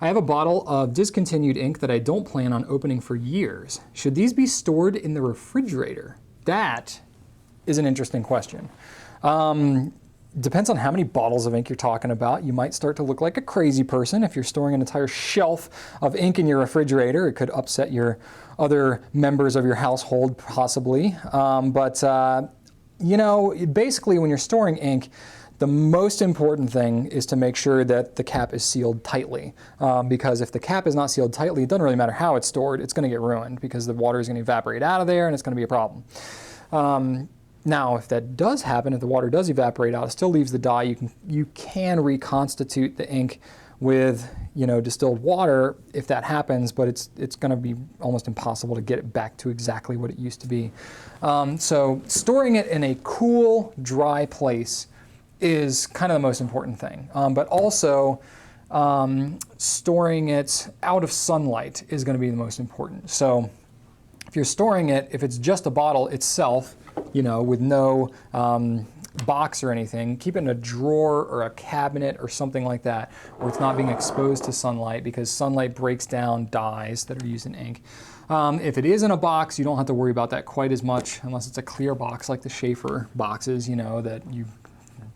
I have a bottle of discontinued ink that I don't plan on opening for years. Should these be stored in the refrigerator? That is an interesting question. Depends on how many bottles of ink you're talking about. You might start to look like a crazy person if you're storing an entire shelf of ink in your refrigerator. It could upset your other members of your household, possibly. You know, basically when you're storing ink, the most important thing is to make sure that the cap is sealed tightly. Because if the cap is not sealed tightly, it doesn't really matter how it's stored, it's going to get ruined because the water is going to evaporate out of there and it's going to be a problem. Now, if that does happen, if the water does evaporate out, it still leaves the dye. You can reconstitute the ink with, you know, distilled water if that happens, but it's going to be almost impossible to get it back to exactly what it used to be. So storing it in a cool, dry place is kind of the most important thing. But also storing it out of sunlight is going to be the most important. So if you're storing it, if it's just a bottle itself, you know, with no box or anything, keep it in a drawer or a cabinet or something like that where it's not being exposed to sunlight, because sunlight breaks down dyes that are used in ink. If it is in a box, you don't have to worry about that quite as much unless it's a clear box like the Schaefer boxes, you know, that it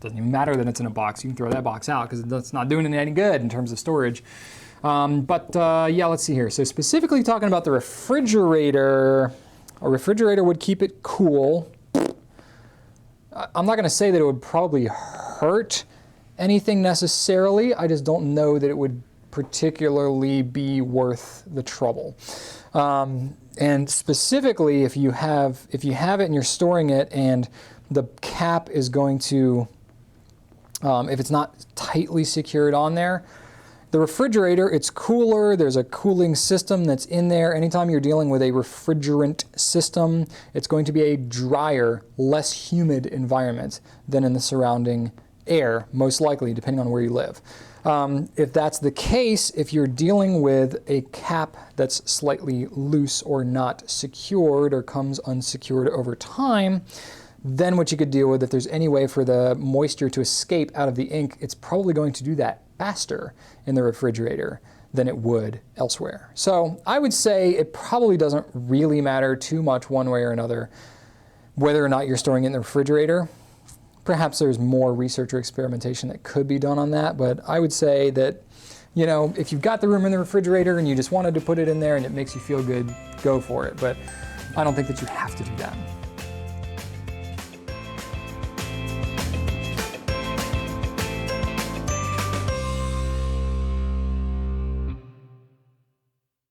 doesn't even matter that it's in a box. You can throw that box out because it's not doing it any good in terms of storage. Yeah, let's see here. So specifically talking about the refrigerator, a refrigerator would keep it cool. I'm not going to say that it would probably hurt anything necessarily. I just don't know that it would particularly be worth the trouble. And specifically, if you have it and you're storing it and the cap is going to, if it's not tightly secured on there, the refrigerator, it's cooler, there's a cooling system that's in there. Anytime you're dealing with a refrigerant system, it's going to be a drier, less humid environment than in the surrounding air, most likely, depending on where you live. If that's the case, if you're dealing with a cap that's slightly loose or not secured or comes unsecured over time, then what you could deal with, if there's any way for the moisture to escape out of the ink, it's probably going to do that faster in the refrigerator than it would elsewhere. So I would say it probably doesn't really matter too much one way or another whether or not you're storing it in the refrigerator. Perhaps there's more research or experimentation that could be done on that, but I would say that, you know, if you've got the room in the refrigerator and you just wanted to put it in there and it makes you feel good, go for it. But I don't think that you have to do that.